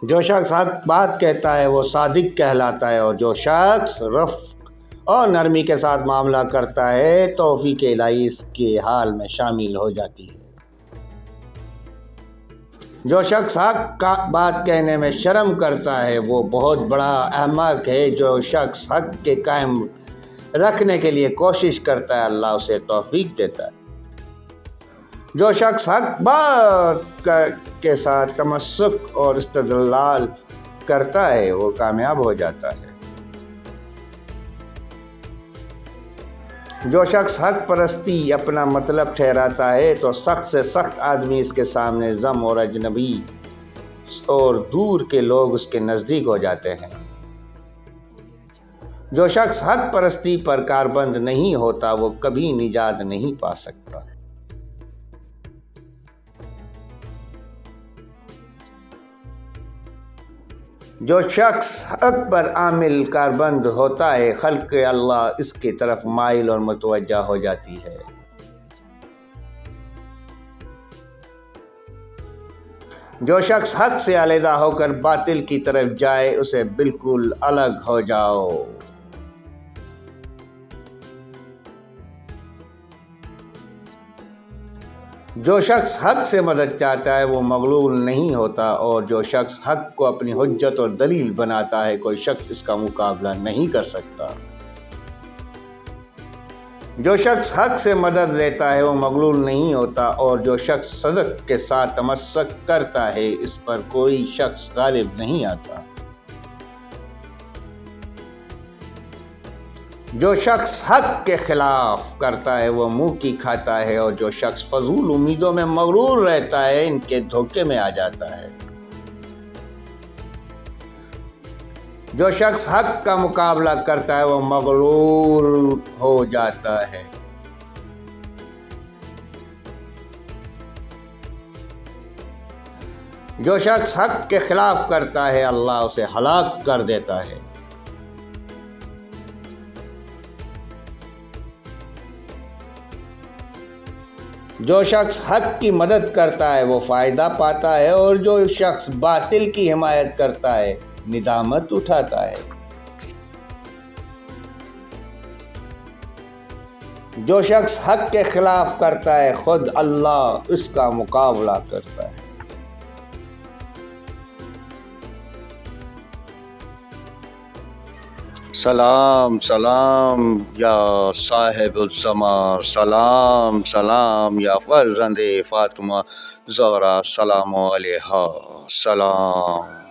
جو شخص حق بات کہتا ہے وہ صادق کہلاتا ہے، اور جو شخص رفق اور نرمی کے ساتھ معاملہ کرتا ہے توفیق الہی اس کے حال میں شامل ہو جاتی ہے۔ جو شخص حق بات کہنے میں شرم کرتا ہے وہ بہت بڑا احمق ہے۔ جو شخص حق کے قائم رکھنے کے لیے کوشش کرتا ہے اللہ اسے توفیق دیتا ہے۔ جو شخص حق بات کے ساتھ تمسک اور استدلال کرتا ہے وہ کامیاب ہو جاتا ہے۔ جو شخص حق پرستی اپنا مطلب ٹھہراتا ہے تو سخت سے سخت آدمی اس کے سامنے ضم اور اجنبی اور دور کے لوگ اس کے نزدیک ہو جاتے ہیں۔ جو شخص حق پرستی پر کاربند نہیں ہوتا وہ کبھی نجات نہیں پا سکتا۔ جو شخص حق پر عامل کاربند ہوتا ہے خلق اللہ اس کی طرف مائل اور متوجہ ہو جاتی ہے۔ جو شخص حق سے علیحدہ ہو کر باطل کی طرف جائے اسے بالکل الگ ہو جاؤ۔ جو شخص حق سے مدد چاہتا ہے وہ مغلوب نہیں ہوتا، اور جو شخص حق کو اپنی حجت اور دلیل بناتا ہے کوئی شخص اس کا مقابلہ نہیں کر سکتا۔ جو شخص حق سے مدد لیتا ہے وہ مغلوب نہیں ہوتا، اور جو شخص صدق کے ساتھ تمسک کرتا ہے اس پر کوئی شخص غالب نہیں آتا۔ جو شخص حق کے خلاف کرتا ہے وہ منہ کی کھاتا ہے، اور جو شخص فضول امیدوں میں مغرور رہتا ہے ان کے دھوکے میں آ جاتا ہے۔ جو شخص حق کا مقابلہ کرتا ہے وہ مغرور ہو جاتا ہے۔ جو شخص حق کے خلاف کرتا ہے اللہ اسے ہلاک کر دیتا ہے۔ جو شخص حق کی مدد کرتا ہے وہ فائدہ پاتا ہے، اور جو شخص باطل کی حمایت کرتا ہے ندامت اٹھاتا ہے۔ جو شخص حق کے خلاف کرتا ہے خود اللہ اس کا مقابلہ کرتا ہے۔ سلام سلام یا صاحب الزمان، سلام سلام یا فرزند فاطمہ زہرا، سلام علیہا، سلام۔